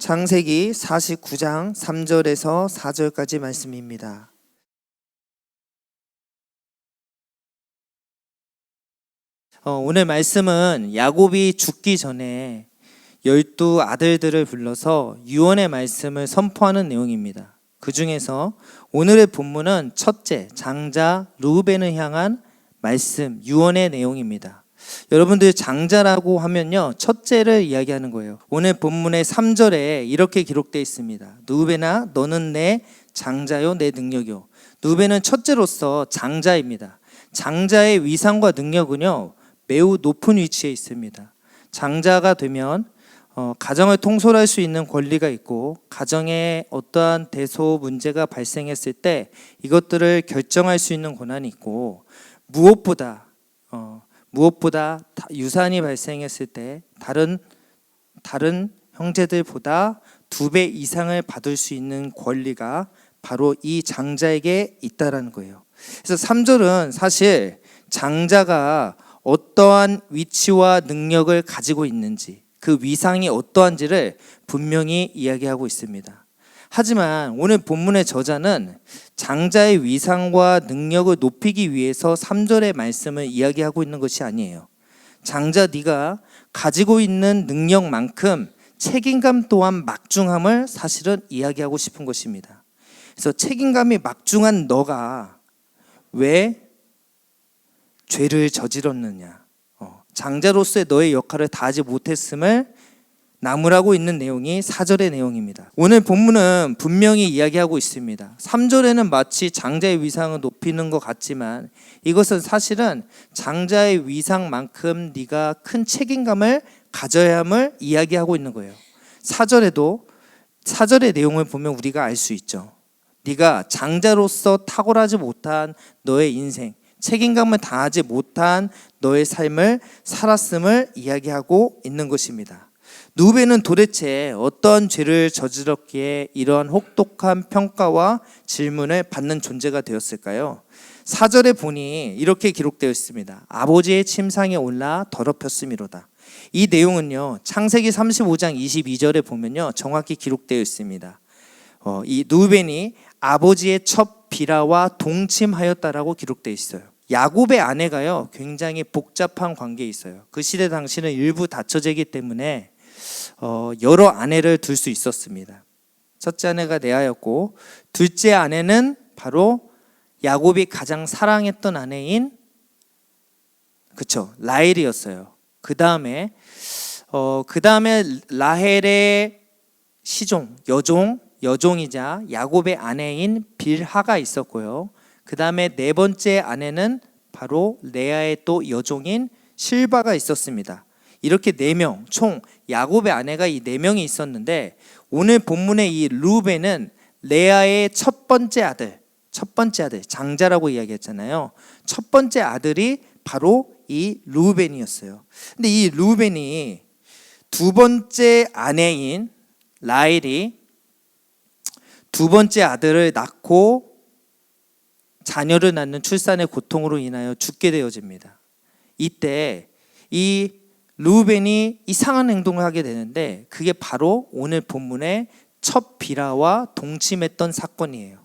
창세기 49장 3절에서 4절까지 말씀입니다. 오늘 말씀은 야곱이 죽기 전에 12 아들들을 불러서 유언의 말씀을 선포하는 내용입니다. 그 중에서 오늘의 본문은 첫째, 장자 르우벤을 향한 말씀, 유언의 내용입니다. 여러분들 장자라고 하면요, 첫째를 이야기하는 거예요. 오늘 본문의 3절에 이렇게 기록되어 있습니다. 르우벤아, 너는 내 장자요, 내 능력이요. 르우벤은 첫째로서 장자입니다. 장자의 위상과 능력은요, 매우 높은 위치에 있습니다. 장자가 되면 가정을 통솔할 수 있는 권리가 있고, 가정에 어떠한 대소 문제가 발생했을 때 이것들을 결정할 수 있는 권한이 있고, 무엇보다 유산이 발생했을 때 다른 형제들보다 2배 이상을 받을 수 있는 권리가 바로 이 장자에게 있다라는 거예요. 그래서 3절은 사실 장자가 어떠한 위치와 능력을 가지고 있는지, 그 위상이 어떠한지를 분명히 이야기하고 있습니다. 하지만 오늘 본문의 저자는 장자의 위상과 능력을 높이기 위해서 3절의 말씀을 이야기하고 있는 것이 아니에요. 장자, 네가 가지고 있는 능력만큼 책임감 또한 막중함을 사실은 이야기하고 싶은 것입니다. 그래서 책임감이 막중한 너가 왜 죄를 저질렀느냐, 장자로서의 너의 역할을 다하지 못했음을 나무라고 있는 내용이 4절의 내용입니다. 오늘 본문은 분명히 이야기하고 있습니다. 3절에는 마치 장자의 위상을 높이는 것 같지만 이것은 사실은 장자의 위상만큼 네가 큰 책임감을 가져야 함을 이야기하고 있는 거예요. 4절의 내용을 보면 우리가 알 수 있죠. 네가 장자로서 탁월하지 못한 너의 인생, 책임감을 다하지 못한 너의 삶을 살았음을 이야기하고 있는 것입니다. 르우벤은 도대체 어떤 죄를 저질렀기에 이러한 혹독한 평가와 질문을 받는 존재가 되었을까요? 4절에 보니 이렇게 기록되어 있습니다. 아버지의 침상에 올라 더럽혔음이로다. 이 내용은요, 창세기 35장 22절에 보면요, 정확히 기록되어 있습니다. 이 르우벤이 아버지의 첫 비라와 동침하였다라고 기록되어 있어요. 야곱의 아내가요, 굉장히 복잡한 관계에 있어요. 그 시대 당시는 일부 다처제이기 때문에 여러 아내를 둘 수 있었습니다. 첫째 아내가 레아였고, 둘째 아내는 바로 야곱이 가장 사랑했던 아내인 라헬이었어요. 그 다음에 라헬의 시종, 여종이자 야곱의 아내인 빌하가 있었고요. 그 다음에 네 번째 아내는 바로 레아의 또 여종인 실바가 있었습니다. 이렇게 4명, 총 야곱의 아내가 이 4명이 있었는데, 오늘 본문의 이 르우벤은 레아의 첫 번째 아들, 장자라고 이야기했잖아요. 첫 번째 아들이 바로 이 르우벤이었어요. 근데 이 르우벤이 두 번째 아내인 라헬이 두 번째 아들을 낳고 자녀를 낳는 출산의 고통으로 인하여 죽게 되어집니다. 이때 이 르우벤이 이상한 행동을 하게 되는데, 그게 바로 오늘 본문의 첫 비라와 동침했던 사건이에요.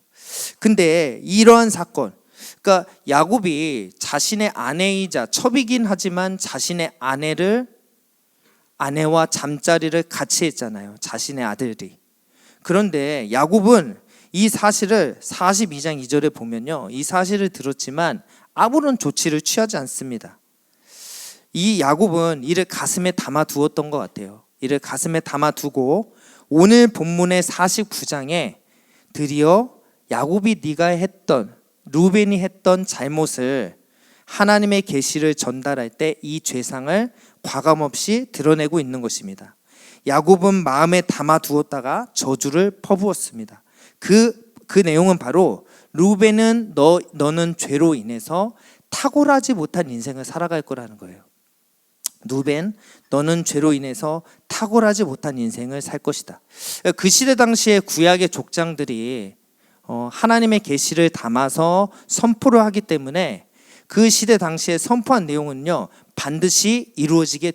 근데 이러한 사건, 그러니까 야곱이 자신의 아내이자 첩이긴 하지만 자신의 아내와 잠자리를 같이 했잖아요, 자신의 아들이. 그런데 야곱은 이 사실을 42장 2절에 보면요, 이 사실을 들었지만 아무런 조치를 취하지 않습니다. 이 야곱은 이를 가슴에 담아두었던 것 같아요. 이를 가슴에 담아두고 오늘 본문의 49장에 드디어 야곱이 르우벤이 했던 잘못을, 하나님의 계시를 전달할 때 이 죄상을 과감없이 드러내고 있는 것입니다. 야곱은 마음에 담아두었다가 저주를 퍼부었습니다. 그 내용은 바로 르우벤은 너는 죄로 인해서 탁월하지 못한 인생을 살아갈 거라는 거예요. 르우벤, 너는 죄로 인해서 탁월하지 못한 인생을 살 것이다. 그 시대 당시의 구약의 족장들이 하나님의 계시를 담아서 선포를 하기 때문에 그 시대 당시에 선포한 내용은요, 반드시 이루어지게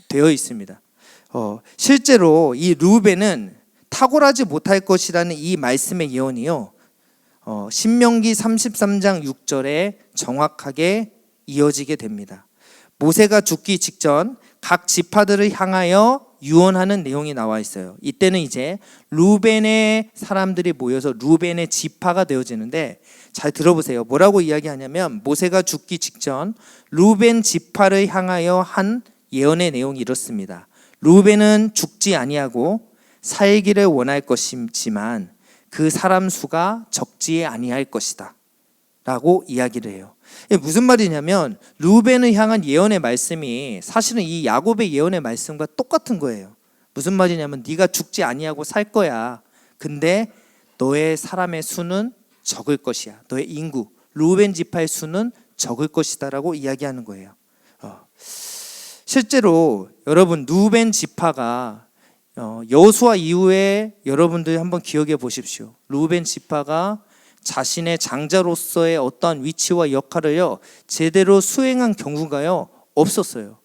되어 있습니다. 실제로 이 르우벤은 탁월하지 못할 것이라는 이 말씀의 예언이요, 신명기 33장 6절에 정확하게 이어지게 됩니다. 모세가 죽기 직전 각 지파들을 향하여 유언하는 내용이 나와 있어요. 이때는 이제 르우벤의 사람들이 모여서 르우벤의 지파가 되어지는데, 잘 들어보세요. 뭐라고 이야기하냐면, 모세가 죽기 직전 르우벤 지파를 향하여 한 예언의 내용이 이렇습니다. 르우벤은 죽지 아니하고 살기를 원할 것이지만 그 사람 수가 적지 아니할 것이다 라고 이야기를 해요. 무슨 말이냐면, 르우벤을 향한 예언의 말씀이 사실은 이 야곱의 예언의 말씀과 똑같은 거예요. 무슨 말이냐면, 네가 죽지 아니하고 살 거야. 근데 너의 사람의 수는 적을 것이야. 너의 인구, 르우벤 지파의 수는 적을 것이다 라고 이야기하는 거예요. 실제로 여러분, 르우벤 지파가 여호수아 이후에 여러분들이 한번 기억해 보십시오. 르우벤 지파가 자신의 장자로서의 어떠한 위치와 역할을요 제대로 수행한 경우가요 없었어요.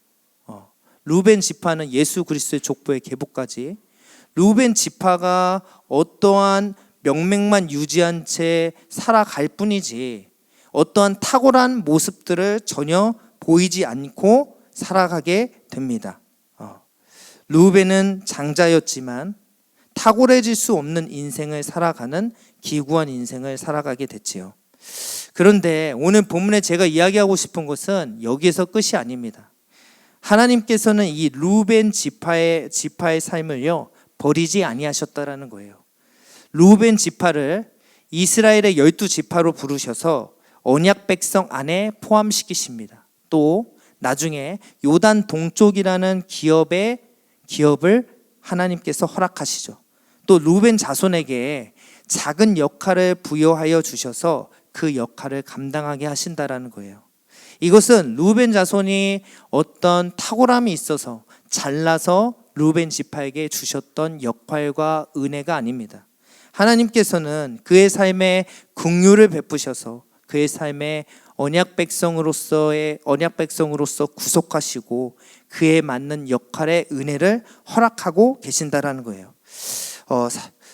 르우벤 지파는 예수 그리스도의 족보의 계보까지, 르우벤 지파가 어떠한 명맥만 유지한 채 살아갈 뿐이지 어떠한 탁월한 모습들을 전혀 보이지 않고 살아가게 됩니다. 르우벤은 장자였지만 탁월해질 수 없는 인생을 살아가는 기구한 인생을 살아가게 됐지요. 그런데 오늘 본문에 제가 이야기하고 싶은 것은 여기에서 끝이 아닙니다. 하나님께서는 이 르우벤 지파의 삶을요 버리지 아니하셨다라는 거예요. 르우벤 지파를 이스라엘의 12지파로 부르셔서 언약 백성 안에 포함시키십니다. 또 나중에 요단 동쪽이라는 기업을 하나님께서 허락하시죠. 또 르우벤 자손에게 작은 역할을 부여하여 주셔서 그 역할을 감당하게 하신다라는 거예요. 이것은 르우벤 자손이 어떤 탁월함이 있어서 잘나서 르우벤 지파에게 주셨던 역할과 은혜가 아닙니다. 하나님께서는 그의 삶에 긍휼을 베푸셔서 그의 삶에 언약 백성으로서 구속하시고 그에 맞는 역할의 은혜를 허락하고 계신다라는 거예요.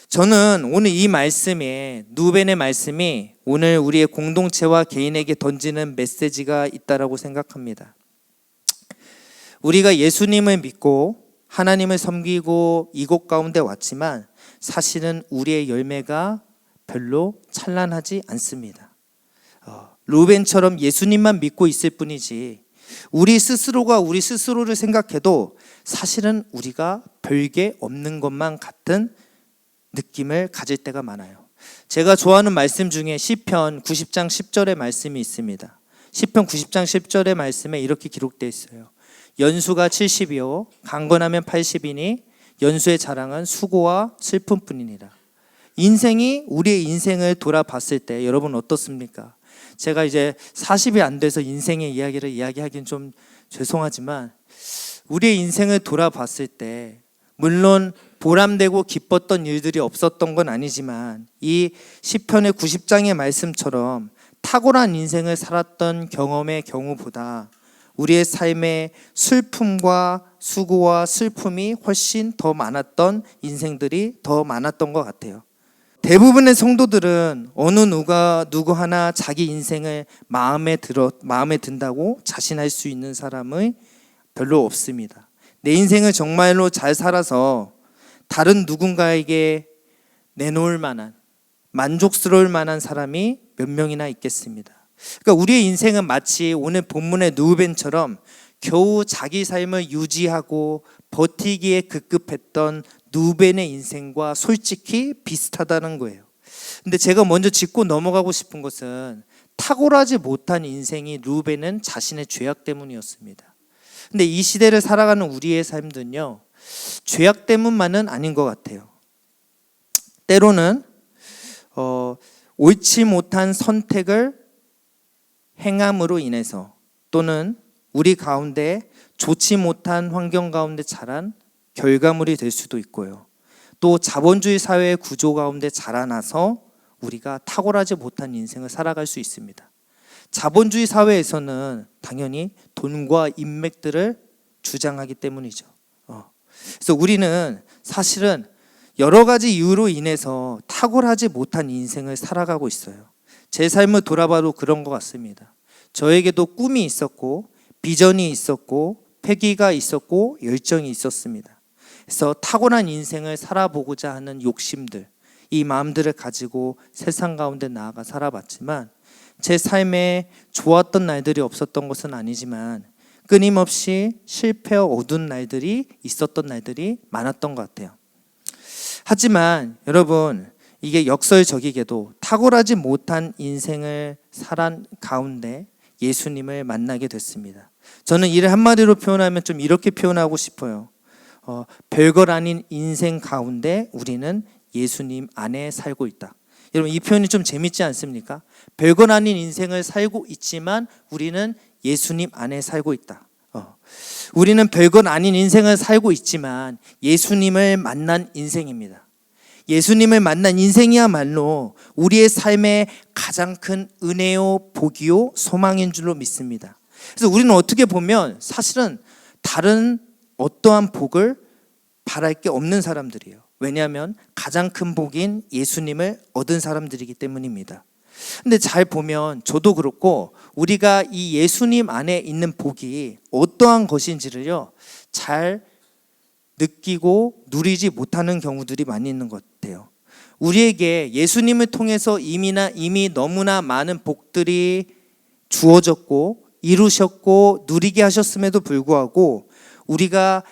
저는 오늘 이 말씀에, 르우벤의 말씀이 오늘 우리의 공동체와 개인에게 던지는 메시지가 있다라고 생각합니다. 우리가 예수님을 믿고 하나님을 섬기고 이곳 가운데 왔지만 사실은 우리의 열매가 별로 찬란하지 않습니다. 르우벤처럼 예수님만 믿고 있을 뿐이지 우리 스스로가 우리 스스로를 생각해도 사실은 우리가 별게 없는 것만 같은 느낌을 가질 때가 많아요. 제가 좋아하는 말씀 중에 시편 90장 10절의 말씀이 있습니다. 시편 90장 10절의 말씀에 이렇게 기록되어 있어요. 연수가 70이요 강건하면 80이니 연수의 자랑은 수고와 슬픔뿐이니라. 우리의 인생을 돌아봤을 때 여러분 어떻습니까? 제가 이제 40이 안 돼서 인생의 이야기를 이야기하기는 좀 죄송하지만 우리의 인생을 돌아봤을 때 물론 보람되고 기뻤던 일들이 없었던 건 아니지만 이 시편의 90장의 말씀처럼 탁월한 인생을 살았던 경험의 경우보다 우리의 삶의 슬픔과 수고와 슬픔이 훨씬 더 많았던 인생들이 더 많았던 것 같아요. 대부분의 성도들은 어느 누구 하나 자기 인생을 마음에 든다고 자신할 수 있는 사람은 별로 없습니다. 내 인생을 정말로 잘 살아서 다른 누군가에게 내놓을 만한, 만족스러울 만한 사람이 몇 명이나 있겠습니다. 그러니까 우리의 인생은 마치 오늘 본문의 르우벤처럼 겨우 자기 삶을 유지하고 버티기에 급급했던 르우벤의 인생과 솔직히 비슷하다는 거예요. 근데 제가 먼저 짚고 넘어가고 싶은 것은 탁월하지 못한 인생이 르우벤은 자신의 죄악 때문이었습니다. 근데 이 시대를 살아가는 우리의 삶은요 죄악 때문만은 아닌 것 같아요. 때로는 옳지 못한 선택을 행함으로 인해서 또는 우리 가운데 좋지 못한 환경 가운데 자란 결과물이 될 수도 있고요. 또 자본주의 사회의 구조 가운데 자라나서 우리가 탁월하지 못한 인생을 살아갈 수 있습니다. 자본주의 사회에서는 당연히 돈과 인맥들을 주장하기 때문이죠. 그래서 우리는 사실은 여러 가지 이유로 인해서 탁월하지 못한 인생을 살아가고 있어요. 제 삶을 돌아봐도 그런 것 같습니다. 저에게도 꿈이 있었고 비전이 있었고 패기가 있었고 열정이 있었습니다. 그래서 탁월한 인생을 살아보고자 하는 욕심들, 이 마음들을 가지고 세상 가운데 나아가 살아봤지만 제 삶에 좋았던 날들이 없었던 것은 아니지만 끊임없이 실패와 어두운 날들이 있었던 날들이 많았던 것 같아요. 하지만 여러분, 이게 역설적이게도 탁월하지 못한 인생을 살아간 가운데 예수님을 만나게 됐습니다. 저는 이를 한마디로 표현하면 좀 이렇게 표현하고 싶어요. 별것 아닌 인생 가운데 우리는 예수님 안에 살고 있다. 여러분, 이 표현이 좀 재밌지 않습니까? 별것 아닌 인생을 살고 있지만 우리는 예수님 안에 살고 있다. 우리는 별것 아닌 인생을 살고 있지만 예수님을 만난 인생입니다. 예수님을 만난 인생이야말로 우리의 삶의 가장 큰 은혜요, 복이요, 소망인 줄로 믿습니다. 그래서 우리는 어떻게 보면 사실은 다른 어떠한 복을 바랄 게 없는 사람들이에요. 왜냐하면 가장 큰 복인 예수님을 얻은 사람들이기 때문입니다. 근데 잘 보면 저도 그렇고 우리가 이 예수님 안에 있는 복이 어떠한 것인지를요 잘 느끼고 누리지 못하는 경우들이 많이 있는 것 같아요. 우리에게 예수님을 통해서 이미 너무나 많은 복들이 주어졌고 이루셨고 누리게 하셨음에도 불구하고 우리가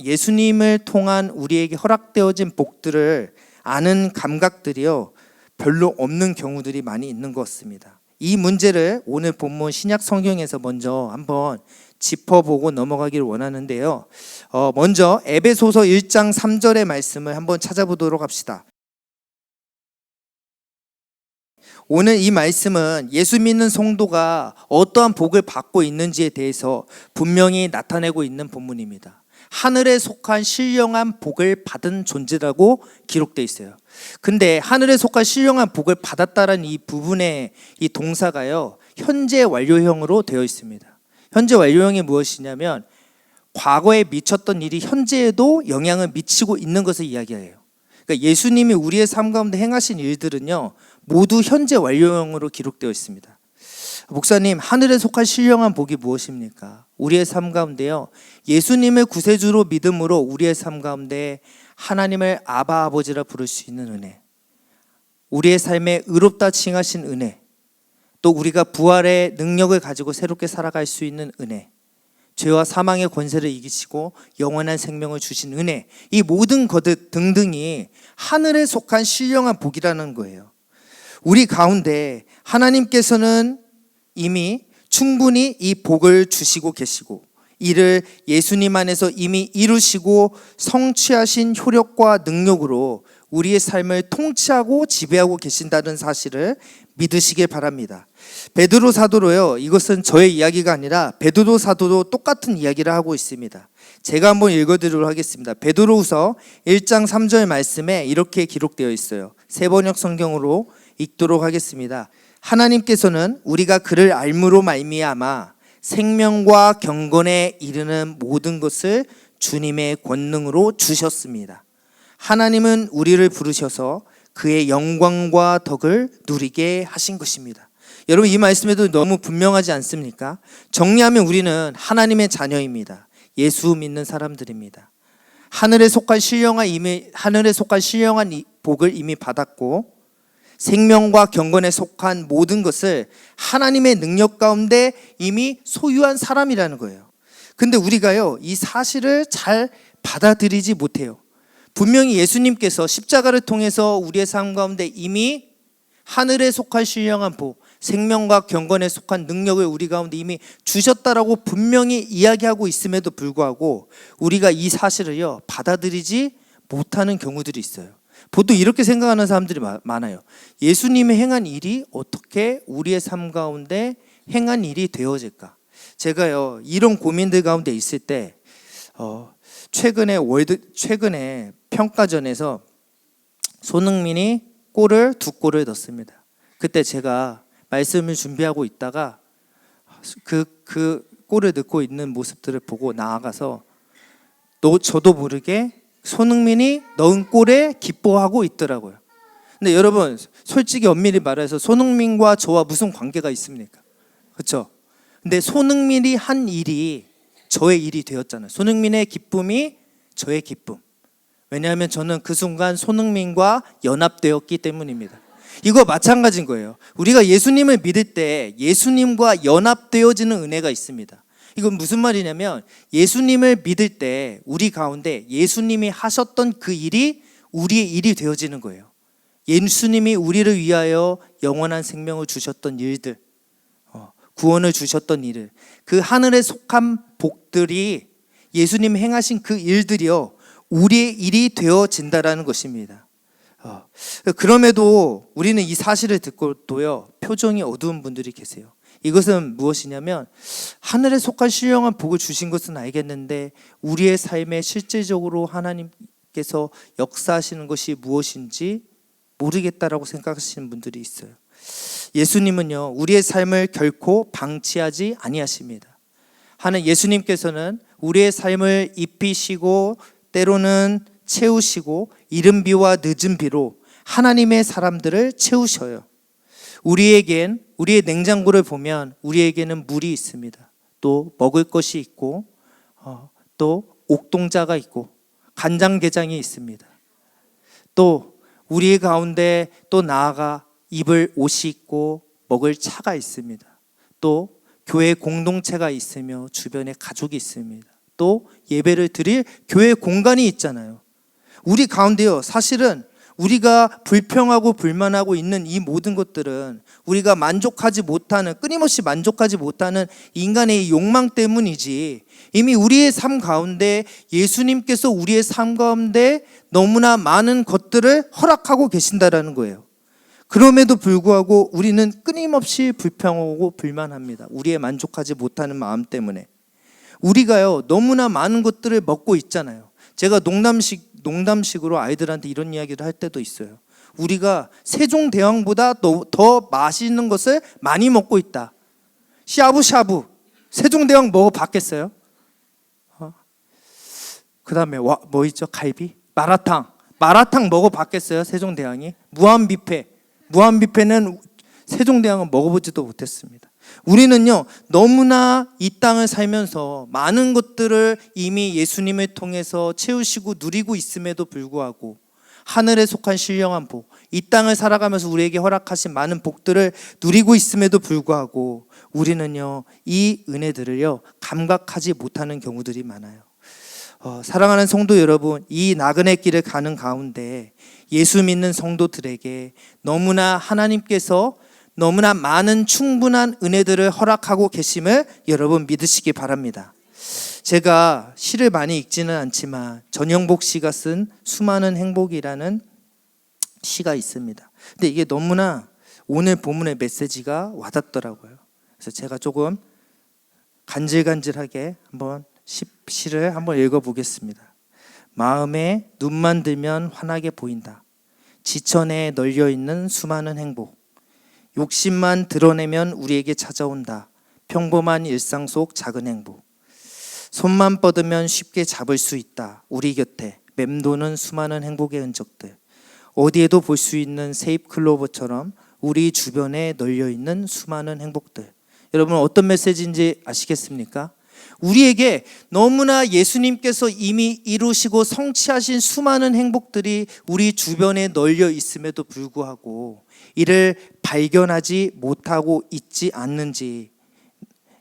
예수님을 통한 우리에게 허락되어진 복들을 아는 감각들이요 별로 없는 경우들이 많이 있는 것 같습니다. 이 문제를 오늘 본문 신약 성경에서 먼저 한번 짚어보고 넘어가기를 원하는데요. 먼저 에베소서 1장 3절의 말씀을 한번 찾아보도록 합시다. 오늘 이 말씀은 예수 믿는 성도가 어떠한 복을 받고 있는지에 대해서 분명히 나타내고 있는 본문입니다. 하늘에 속한 신령한 복을 받은 존재라고 기록되어 있어요. 근데 하늘에 속한 신령한 복을 받았다는 이 부분의 이 동사가요 현재 완료형으로 되어 있습니다. 현재 완료형이 무엇이냐면 과거에 미쳤던 일이 현재에도 영향을 미치고 있는 것을 이야기해요. 그러니까 예수님이 우리의 삶 가운데 행하신 일들은요 모두 현재 완료형으로 기록되어 있습니다. 목사님, 하늘에 속한 신령한 복이 무엇입니까? 우리의 삶 가운데요 예수님을 구세주로 믿음으로 우리의 삶 가운데 하나님을 아바 아버지라 부를 수 있는 은혜, 우리의 삶에 의롭다 칭하신 은혜, 또 우리가 부활의 능력을 가지고 새롭게 살아갈 수 있는 은혜, 죄와 사망의 권세를 이기시고 영원한 생명을 주신 은혜, 이 모든 것들 등등이 하늘에 속한 신령한 복이라는 거예요. 우리 가운데 하나님께서는 이미 충분히 이 복을 주시고 계시고 이를 예수님 안에서 이미 이루시고 성취하신 효력과 능력으로 우리의 삶을 통치하고 지배하고 계신다는 사실을 믿으시길 바랍니다. 베드로 사도로요, 이것은 저의 이야기가 아니라 베드로 사도도 똑같은 이야기를 하고 있습니다. 제가 한번 읽어드리도록 하겠습니다. 베드로후서 1장 3절 말씀에 이렇게 기록되어 있어요. 세번역 성경으로 읽도록 하겠습니다. 하나님께서는 우리가 그를 알므로 말미암아 생명과 경건에 이르는 모든 것을 주님의 권능으로 주셨습니다. 하나님은 우리를 부르셔서 그의 영광과 덕을 누리게 하신 것입니다. 여러분, 이 말씀에도 너무 분명하지 않습니까? 정리하면 우리는 하나님의 자녀입니다. 예수 믿는 사람들입니다. 하늘에 속한 신령한 복을 이미 받았고 생명과 경건에 속한 모든 것을 하나님의 능력 가운데 이미 소유한 사람이라는 거예요. 근데 우리가요 이 사실을 잘 받아들이지 못해요. 분명히 예수님께서 십자가를 통해서 우리의 삶 가운데 이미 하늘에 속한 신령한 복, 생명과 경건에 속한 능력을 우리 가운데 이미 주셨다라고 분명히 이야기하고 있음에도 불구하고 우리가 이 사실을요 받아들이지 못하는 경우들이 있어요. 보통 이렇게 생각하는 사람들이 많아요. 예수님이 행한 일이 어떻게 우리의 삶 가운데 행한 일이 되어질까? 제가요 이런 고민들 가운데 있을 때 최근에 평가전에서 손흥민이 두 골을 넣었습니다. 그때 제가 말씀을 준비하고 있다가 그 골을 넣고 있는 모습들을 보고 나아가서 저도 모르게 손흥민이 넣은 골에 기뻐하고 있더라고요. 근데 여러분, 솔직히 엄밀히 말해서 손흥민과 저와 무슨 관계가 있습니까? 그렇죠? 근데 손흥민이 한 일이 저의 일이 되었잖아요. 손흥민의 기쁨이 저의 기쁨. 왜냐하면 저는 그 순간 손흥민과 연합되었기 때문입니다. 이거 마찬가지인 거예요. 우리가 예수님을 믿을 때 예수님과 연합되어지는 은혜가 있습니다. 이건 무슨 말이냐면 예수님을 믿을 때 우리 가운데 예수님이 하셨던 그 일이 우리의 일이 되어지는 거예요. 예수님이 우리를 위하여 영원한 생명을 주셨던 일들, 구원을 주셨던 일을, 그 하늘에 속한 복들이 예수님이 행하신 그 일들이요 우리의 일이 되어진다라는 것입니다. 그럼에도 우리는 이 사실을 듣고도요 표정이 어두운 분들이 계세요. 이것은 무엇이냐면 하늘에 속한 신령한 복을 주신 것은 알겠는데 우리의 삶에 실제적으로 하나님께서 역사하시는 것이 무엇인지 모르겠다라고 생각하시는 분들이 있어요. 예수님은요 우리의 삶을 결코 방치하지 아니하십니다. 예수님께서는 우리의 삶을 입히시고 때로는 채우시고 이른 비와 늦은 비로 하나님의 사람들을 채우셔요. 우리의 냉장고를 보면 우리에게는 물이 있습니다. 또 먹을 것이 있고 또 옥동자가 있고 간장게장이 있습니다. 또 우리 가운데 또 나아가 입을 옷이 있고 먹을 차가 있습니다. 또 교회 공동체가 있으며 주변에 가족이 있습니다. 또 예배를 드릴 교회 공간이 있잖아요. 우리 가운데요 사실은 우리가 불평하고 불만하고 있는 이 모든 것들은 우리가 끊임없이 만족하지 못하는 인간의 욕망 때문이지, 이미 우리의 삶 가운데 예수님께서 우리의 삶 가운데 너무나 많은 것들을 허락하고 계신다라는 거예요. 그럼에도 불구하고 우리는 끊임없이 불평하고 불만합니다. 우리의 만족하지 못하는 마음 때문에. 우리가요 너무나 많은 것들을 먹고 있잖아요. 제가 농담식으로 아이들한테 이런 이야기를 할 때도 있어요. 우리가 세종대왕보다 더 맛있는 것을 많이 먹고 있다. 샤브샤브 세종대왕 먹어봤겠어요? 그 다음에 뭐 있죠? 갈비? 마라탕 먹어봤겠어요? 세종대왕이? 무한뷔페는 세종대왕은 먹어보지도 못했습니다. 우리는요 너무나 이 땅을 살면서 많은 것들을 이미 예수님을 통해서 채우시고 누리고 있음에도 불구하고 하늘에 속한 신령한 복, 이 땅을 살아가면서 우리에게 허락하신 많은 복들을 누리고 있음에도 불구하고 우리는요 이 은혜들을요 감각하지 못하는 경우들이 많아요. 사랑하는 성도 여러분, 이 나그네 길을 가는 가운데 예수 믿는 성도들에게 하나님께서 너무나 많은 충분한 은혜들을 허락하고 계심을 여러분 믿으시기 바랍니다. 제가 시를 많이 읽지는 않지만 전영복 씨가 쓴 수많은 행복이라는 시가 있습니다. 근데 이게 너무나 오늘 본문의 메시지가 와닿더라고요. 그래서 제가 조금 간질간질하게 한번 시를 한번 읽어보겠습니다. 마음에 눈만 들면 환하게 보인다. 지천에 널려있는 수많은 행복. 욕심만 드러내면 우리에게 찾아온다. 평범한 일상 속 작은 행복. 손만 뻗으면 쉽게 잡을 수 있다. 우리 곁에 맴도는 수많은 행복의 흔적들. 어디에도 볼 수 있는 세잎 클로버처럼 우리 주변에 널려있는 수많은 행복들. 여러분 어떤 메시지인지 아시겠습니까? 우리에게 너무나 예수님께서 이미 이루시고 성취하신 수많은 행복들이 우리 주변에 널려 있음에도 불구하고 이를 발견하지 못하고 있지 않는지,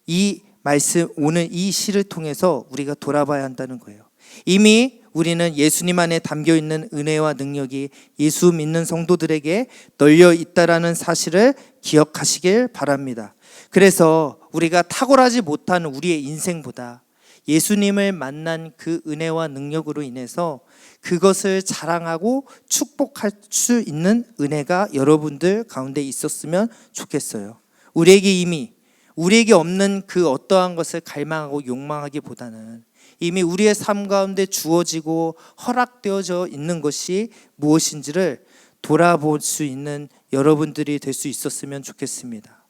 이 말씀, 오늘 이 시를 통해서 우리가 돌아봐야 한다는 거예요. 이미 우리는 예수님 안에 담겨있는 은혜와 능력이 예수 믿는 성도들에게 널려 있다라는 사실을 기억하시길 바랍니다. 그래서 우리가 탁월하지 못한 우리의 인생보다 예수님을 만난 그 은혜와 능력으로 인해서 그것을 자랑하고 축복할 수 있는 은혜가 여러분들 가운데 있었으면 좋겠어요. 우리에게 없는 그 어떠한 것을 갈망하고 욕망하기보다는 이미 우리의 삶 가운데 주어지고 허락되어져 있는 것이 무엇인지를 돌아볼 수 있는 여러분들이 될 수 있었으면 좋겠습니다.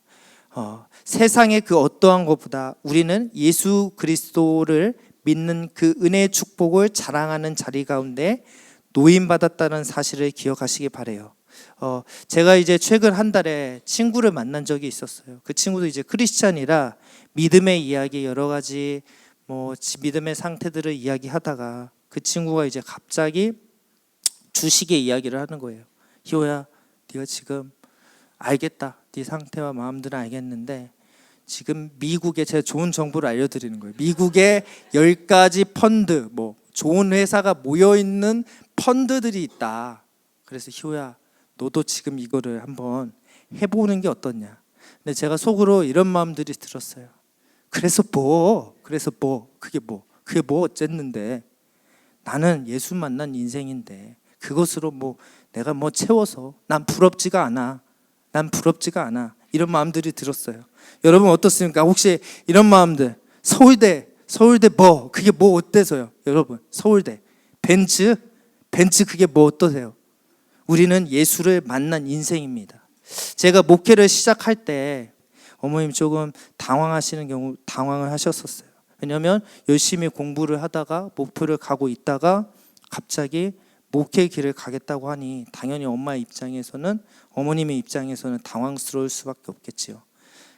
세상의 그 어떠한 것보다 우리는 예수 그리스도를 믿는 그 은혜의 축복을 자랑하는 자리 가운데 노임받았다는 사실을 기억하시기 바래요. 제가 이제 최근 한 달에 친구를 만난 적이 있었어요. 그 친구도 이제 크리스찬이라 믿음의 이야기 여러 가지 믿음의 상태들을 이야기하다가 그 친구가 이제 갑자기 주식의 이야기를 하는 거예요. 희호야, 네가 지금 알겠다. 네 상태와 마음들은 알겠는데 지금 미국에 제가 좋은 정보를 알려드리는 거예요. 미국에 10가지 펀드, 좋은 회사가 모여있는 펀드들이 있다. 그래서 희호야, 너도 지금 이거를 한번 해보는 게 어떻냐. 근데 제가 속으로 이런 마음들이 들었어요. 그래서 그게 어쨌는데, 나는 예수 만난 인생인데 그것으로 내가 채워서 난 부럽지가 않아. 이런 마음들이 들었어요. 여러분 어떻습니까? 혹시 이런 마음들, 서울대 그게 어때서요? 여러분, 서울대 벤츠 그게 어떠세요? 우리는 예수를 만난 인생입니다. 제가 목회를 시작할 때 어머님 조금 당황을 하셨었어요. 왜냐하면 열심히 공부를 하다가 목표를 가고 있다가 갑자기 목회 길을 가겠다고 하니 당연히 어머님의 입장에서는 당황스러울 수밖에 없겠지요.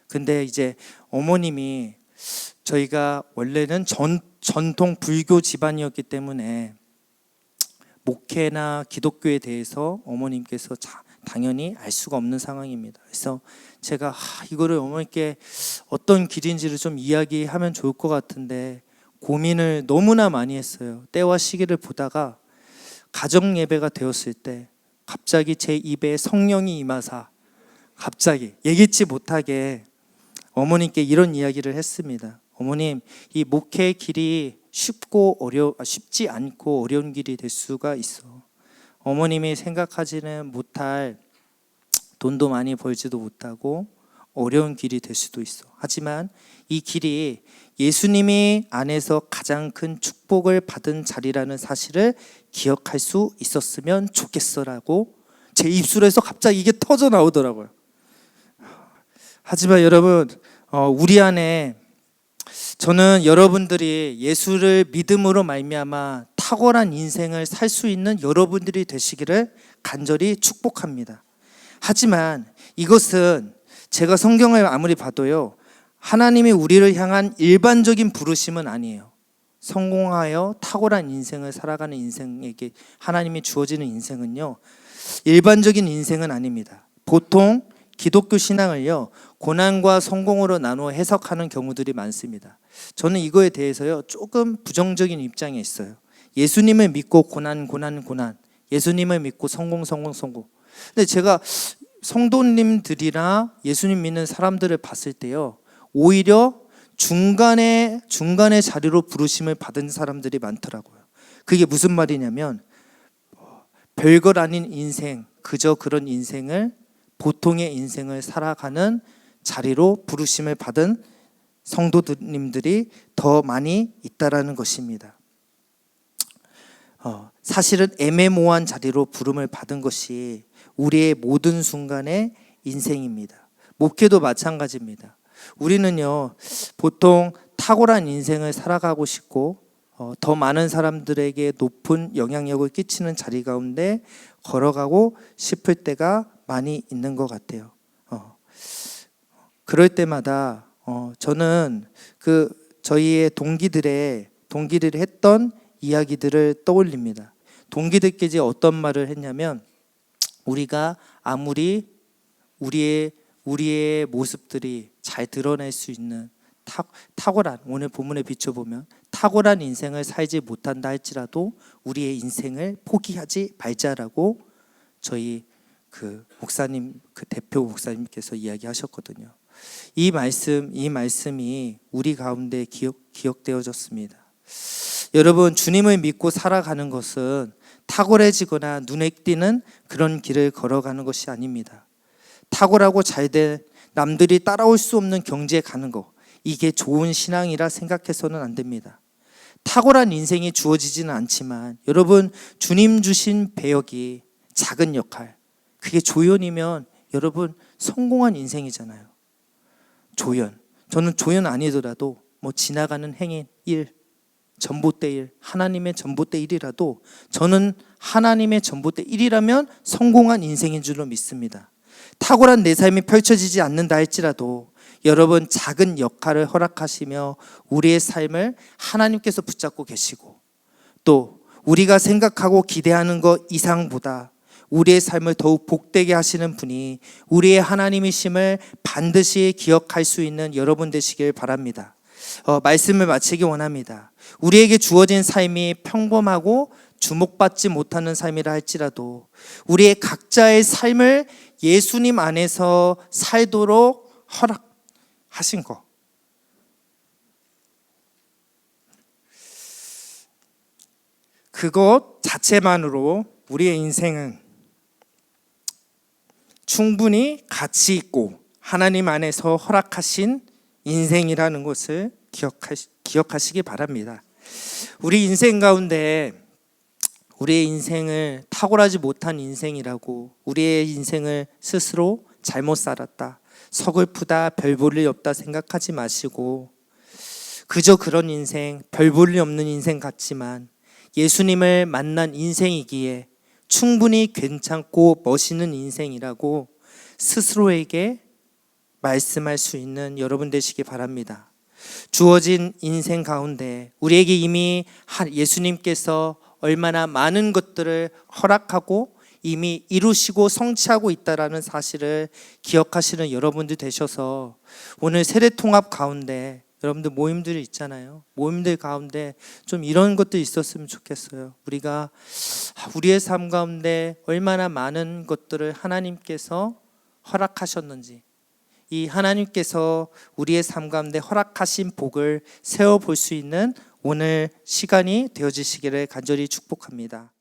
근데 이제 어머님이, 저희가 원래는 전통 불교 집안이었기 때문에 목회나 기독교에 대해서 어머님께서 당연히 알 수가 없는 상황입니다. 그래서 제가 이거를 어머니께 어떤 길인지를 좀 이야기하면 좋을 것 같은데 고민을 너무나 많이 했어요. 때와 시기를 보다가 가정 예배가 되었을 때 갑자기 제 입에 성령이 임하사 갑자기 예기치 못하게 어머님께 이런 이야기를 했습니다. 어머님, 이 목회의 길이 쉽지 않고 어려운 길이 될 수가 있어. 어머님이 생각하지는 못할, 돈도 많이 벌지도 못하고 어려운 길이 될 수도 있어. 하지만 이 길이 예수님이 안에서 가장 큰 축복을 받은 자리라는 사실을 기억할 수 있었으면 좋겠어라고 제 입술에서 갑자기 이게 터져 나오더라고요. 하지만 여러분, 우리 안에, 저는 여러분들이 예수를 믿음으로 말미암아 탁월한 인생을 살 수 있는 여러분들이 되시기를 간절히 축복합니다. 하지만 이것은 제가 성경을 아무리 봐도요, 하나님이 우리를 향한 일반적인 부르심은 아니에요. 성공하여 탁월한 인생을 살아가는 인생에게 하나님이 주어지는 인생은요, 일반적인 인생은 아닙니다. 보통 기독교 신앙을요, 고난과 성공으로 나누어 해석하는 경우들이 많습니다. 저는 이거에 대해서요, 조금 부정적인 입장에 있어요. 예수님을 믿고 고난. 예수님을 믿고 성공. 근데 제가 성도님들이나 예수님 믿는 사람들을 봤을 때요, 오히려 중간의 자리로 부르심을 받은 사람들이 많더라고요. 그게 무슨 말이냐면, 별것 아닌 인생, 그저 그런 인생을, 보통의 인생을 살아가는 자리로 부르심을 받은 성도님들이 더 많이 있다라는 것입니다. 사실은 애매모호한 자리로 부름을 받은 것이 우리의 모든 순간의 인생입니다. 목회도 마찬가지입니다. 우리는요, 보통 탁월한 인생을 살아가고 싶고 더 많은 사람들에게 높은 영향력을 끼치는 자리 가운데 걸어가고 싶을 때가 많이 있는 것 같아요. 그럴 때마다 저는 저희의 동기들이 했던 이야기들을 떠올립니다. 동기들끼리 어떤 말을 했냐면, 우리가 아무리 우리의 모습들이 잘 드러낼 수 있는 탁월한, 오늘 본문에 비춰보면 탁월한 인생을 살지 못한다 할지라도 우리의 인생을 포기하지 말자라고 저희 대표 목사님께서 이야기하셨거든요. 이 말씀이 우리 가운데 기억되어졌습니다. 여러분, 주님을 믿고 살아가는 것은 탁월해지거나 눈에 띄는 그런 길을 걸어가는 것이 아닙니다. 탁월하고 잘된, 남들이 따라올 수 없는 경지에 가는 것, 이게 좋은 신앙이라 생각해서는 안 됩니다. 탁월한 인생이 주어지지는 않지만 여러분, 주님 주신 배역이 작은 역할, 그게 조연이면 여러분 성공한 인생이잖아요. 조연. 저는 조연 아니더라도 지나가는 행인 일, 전봇대 1, 하나님의 전봇대 1이라도 저는 하나님의 전봇대 1이라면 성공한 인생인 줄로 믿습니다. 탁월한 내 삶이 펼쳐지지 않는다 할지라도 여러분 작은 역할을 허락하시며 우리의 삶을 하나님께서 붙잡고 계시고 또 우리가 생각하고 기대하는 것 이상보다 우리의 삶을 더욱 복되게 하시는 분이 우리의 하나님이심을 반드시 기억할 수 있는 여러분 되시길 바랍니다. 말씀을 마치기 원합니다. 우리에게 주어진 삶이 평범하고 주목받지 못하는 삶이라 할지라도 우리의 각자의 삶을 예수님 안에서 살도록 허락하신 것, 그것 자체만으로 우리의 인생은 충분히 가치 있고 하나님 안에서 허락하신 인생이라는 것을 기억하시기 바랍니다. 우리 인생 가운데 우리의 인생을 탁월하지 못한 인생이라고, 우리의 인생을 스스로 잘못 살았다, 서글프다, 별 볼 일 없다 생각하지 마시고 그저 그런 인생, 별 볼 일 없는 인생 같지만 예수님을 만난 인생이기에 충분히 괜찮고 멋있는 인생이라고 스스로에게 말씀할 수 있는 여러분 되시기 바랍니다. 주어진 인생 가운데 우리에게 이미 예수님께서 얼마나 많은 것들을 허락하고 이미 이루시고 성취하고 있다라는 사실을 기억하시는 여러분들 되셔서 오늘 세례통합 가운데 여러분들 모임들이 있잖아요. 모임들 가운데 좀 이런 것도 있었으면 좋겠어요. 우리가 우리의 삶 가운데 얼마나 많은 것들을 하나님께서 허락하셨는지, 이 하나님께서 우리의 삶 가운데 허락하신 복을 세워볼 수 있는 오늘 시간이 되어지시기를 간절히 축복합니다.